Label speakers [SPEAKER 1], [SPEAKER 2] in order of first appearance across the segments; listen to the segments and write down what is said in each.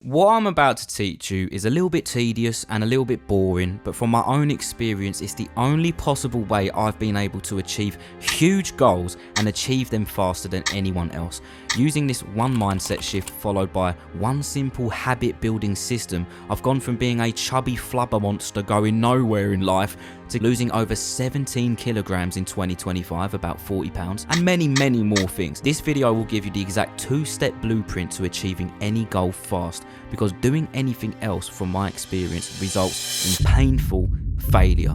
[SPEAKER 1] What I'm about to teach you is a little bit tedious and a little bit boring, but from my own experience, it's the only possible way I've been able to achieve huge goals and achieve them faster than anyone else. Using this one mindset shift followed by one simple habit building system, I've gone from being a chubby flubber monster going nowhere in life to losing over 17 kilograms in 2025, about 40 pounds, and many more things. This video will give you the exact two-step blueprint to achieving any goal fast, because doing anything else, from my experience, results in painful failure.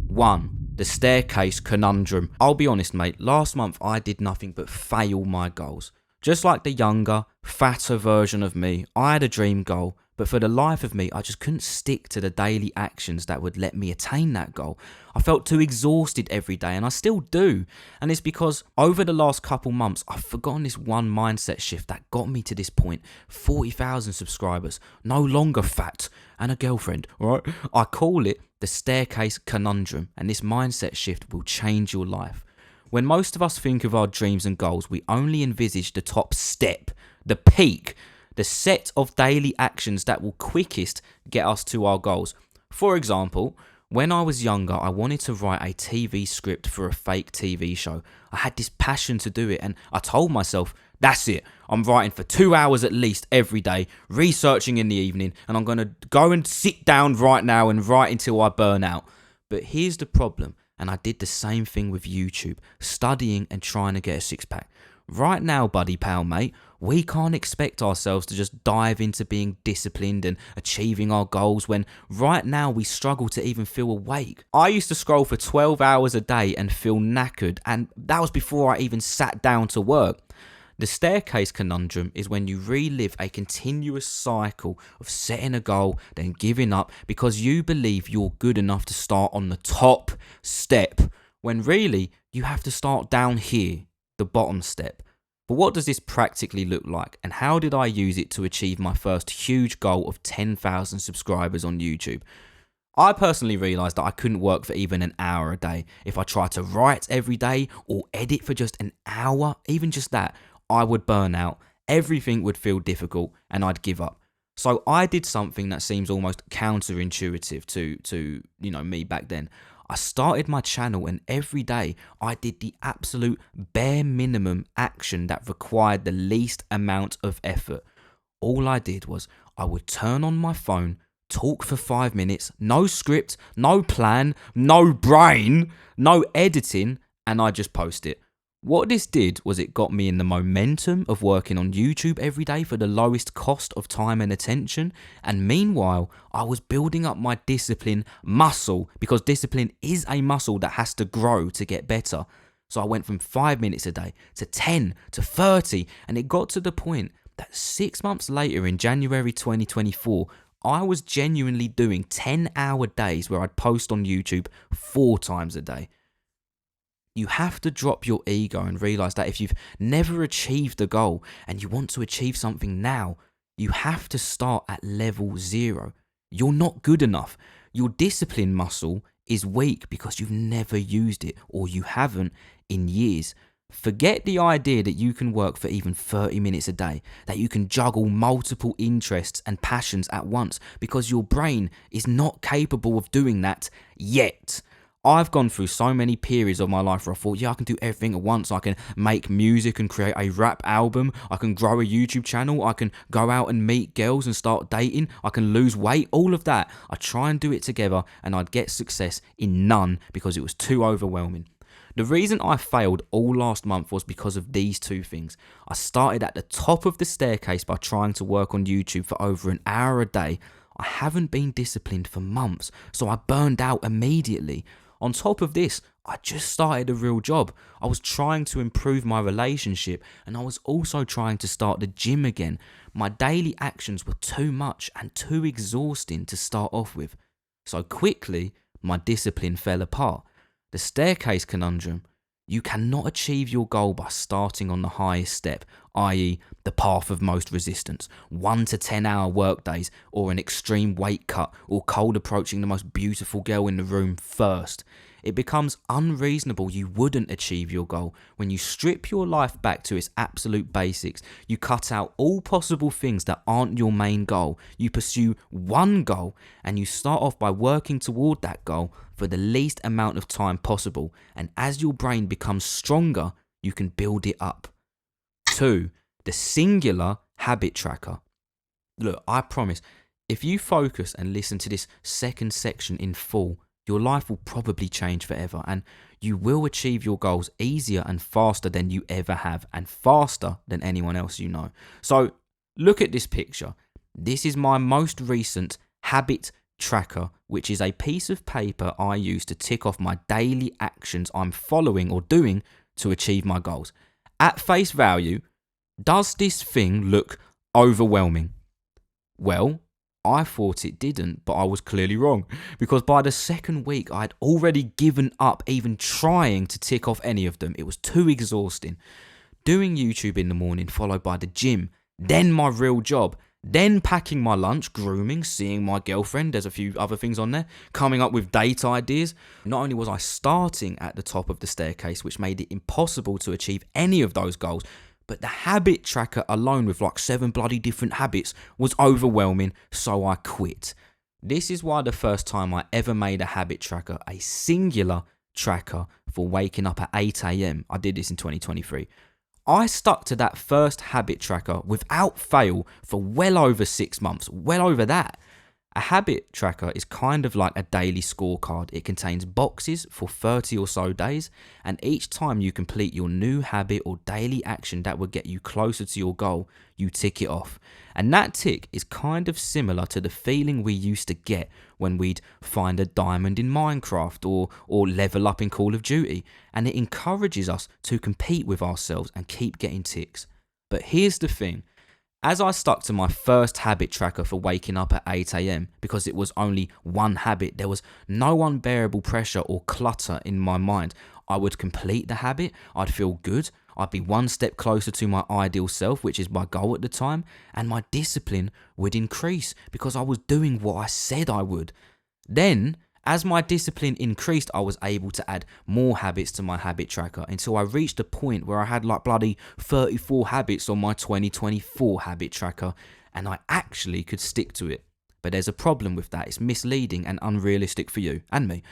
[SPEAKER 1] 1. The staircase conundrum. I'll be honest, mate, last month I did nothing but fail my goals. Just like the younger, fatter version of me, I had a dream goal, but for the life of me, I just couldn't stick to the daily actions that would let me attain that goal. I felt too exhausted every day, and I still do. And it's because over the last couple months, I've forgotten this one mindset shift that got me to this point. 40,000 subscribers, no longer fat, and a girlfriend, right? I call it the staircase conundrum, and this mindset shift will change your life. When most of us think of our dreams and goals, we only envisage the top step, the peak, the set of daily actions that will quickest get us to our goals. For example, when I was younger, I wanted to write a TV script for a fake TV show. I had this passion to do it, and I told myself, that's it. I'm writing for 2 hours at least every day, researching in the evening, and I'm going to go and sit down right now and write until I burn out. But here's the problem, and I did the same thing with YouTube, studying and trying to get a six-pack. Right now, buddy pal mate, we can't expect ourselves to just dive into being disciplined and achieving our goals when right now we struggle to even feel awake. I used to scroll for 12 hours a day and feel knackered, and that was before I even sat down to work. The staircase conundrum is when you relive a continuous cycle of setting a goal, then giving up because you believe you're good enough to start on the top step, when really you have to start down here, the bottom step. But what does this practically look like, and how did I use it to achieve my first huge goal of 10,000 subscribers on YouTube? I personally realised that I couldn't work for even an hour a day. If I tried to write every day or edit for just an hour, even just that, I would burn out. Everything would feel difficult and I'd give up. So I did something that seems almost counterintuitive to me back then. I started my channel, and every day I did the absolute bare minimum action that required the least amount of effort. All I did was I would turn on my phone, talk for 5 minutes, no script, no plan, no brain, no editing, and I just post it. What this did was it got me in the momentum of working on YouTube every day for the lowest cost of time and attention, and meanwhile I was building up my discipline muscle, because discipline is a muscle that has to grow to get better. So I went from 5 minutes a day to 10 to 30, and it got to the point that 6 months later, in January 2024, I was genuinely doing 10-hour days where I'd post on YouTube 4 times a day. You have to drop your ego and realize that if you've never achieved a goal and you want to achieve something now, you have to start at level 0. You're not good enough. Your discipline muscle is weak because you've never used it, or you haven't in years. Forget the idea that you can work for even 30 minutes a day, that you can juggle multiple interests and passions at once, because your brain is not capable of doing that yet. I've gone through so many periods of my life where I thought, yeah, I can do everything at once. I can make music and create a rap album. I can grow a YouTube channel. I can go out and meet girls and start dating. I can lose weight, all of that. I try and do it together, and I'd get success in none because it was too overwhelming. The reason I failed all last month was because of these two things. I started at the top of the staircase by trying to work on YouTube for over an hour a day. I haven't been disciplined for months, so I burned out immediately. On top of this, I just started a real job. I was trying to improve my relationship, and I was also trying to start the gym again. My daily actions were too much and too exhausting to start off with. So quickly, my discipline fell apart. The staircase conundrum. You cannot achieve your goal by starting on the highest step. i.e. the path of most resistance, 1 to 10 hour work days, or an extreme weight cut, or cold approaching the most beautiful girl in the room first. It becomes unreasonable you wouldn't achieve your goal when you strip your life back to its absolute basics. You cut out all possible things that aren't your main goal. You pursue one goal and you start off by working toward that goal for the least amount of time possible. And as your brain becomes stronger, you can build it up. 2. The singular habit tracker. Look, I promise, if you focus and listen to this second section in full, your life will probably change forever, and you will achieve your goals easier and faster than you ever have, and faster than anyone else you know. So look at this picture. This is my most recent habit tracker, which is a piece of paper I use to tick off my daily actions I'm following or doing to achieve my goals. At face value, does this thing look overwhelming? Well, I thought it didn't, but I was clearly wrong, because by the second week I had already given up even trying to tick off any of them. It was too exhausting. Doing YouTube in the morning, followed by the gym, then my real job, then packing my lunch, grooming, seeing my girlfriend, there's a few other things on there, coming up with date ideas. Not only was I starting at the top of the staircase, which made it impossible to achieve any of those goals, but the habit tracker alone with like 7 bloody different habits was overwhelming, so I quit. This is why the first time I ever made a habit tracker, a singular tracker for waking up at 8 a.m, I did this in 2023. I stuck to that first habit tracker without fail for well over 6 months, well over that. A habit tracker is kind of like a daily scorecard. It contains boxes for 30 or so days, and each time you complete your new habit or daily action that will get you closer to your goal, you tick it off. And that tick is kind of similar to the feeling we used to get when we'd find a diamond in Minecraft or level up in Call of Duty, and it encourages us to compete with ourselves and keep getting ticks. But here's the thing. As I stuck to my first habit tracker for waking up at 8 a.m, because it was only one habit, there was no unbearable pressure or clutter in my mind. I would complete the habit, I'd feel good, I'd be one step closer to my ideal self, which is my goal at the time, and my discipline would increase because I was doing what I said I would. Then, as my discipline increased, I was able to add more habits to my habit tracker until I reached a point where I had like bloody 34 habits on my 2024 habit tracker, and I actually could stick to it. But there's a problem with that. It's misleading and unrealistic for you and me.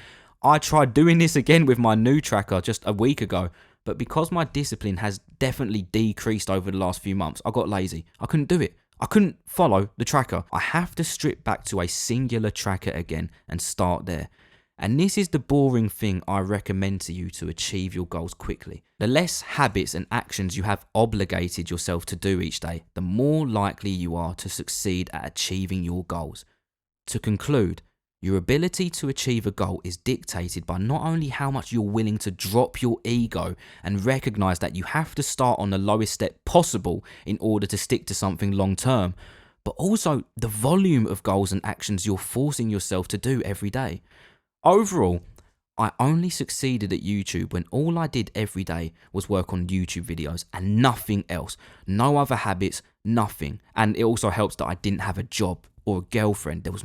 [SPEAKER 1] I tried doing this again with my new tracker just a week ago, but because my discipline has definitely decreased over the last few months, I got lazy. I couldn't do it. I couldn't follow the tracker. I have to strip back to a singular tracker again and start there. And this is the boring thing I recommend to you to achieve your goals quickly. The less habits and actions you have obligated yourself to do each day, the more likely you are to succeed at achieving your goals. To conclude, your ability to achieve a goal is dictated by not only how much you're willing to drop your ego and recognize that you have to start on the lowest step possible in order to stick to something long term, but also the volume of goals and actions you're forcing yourself to do every day. Overall, I only succeeded at YouTube when all I did every day was work on YouTube videos and nothing else. No other habits, nothing. And it also helps that I didn't have a job or a girlfriend. There was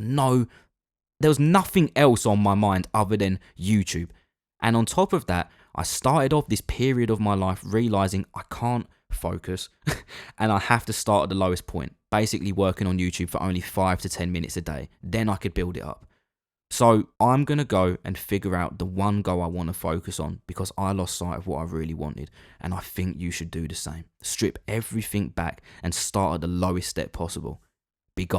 [SPEAKER 1] nothing else on my mind other than YouTube. And on top of that, I started off this period of my life realizing I can't focus and I have to start at the lowest point, basically working on YouTube for only 5 to 10 minutes a day. Then I could build it up. So I'm going to go and figure out the one goal I want to focus on because I lost sight of what I really wanted. And I think you should do the same. Strip everything back and start at the lowest step possible.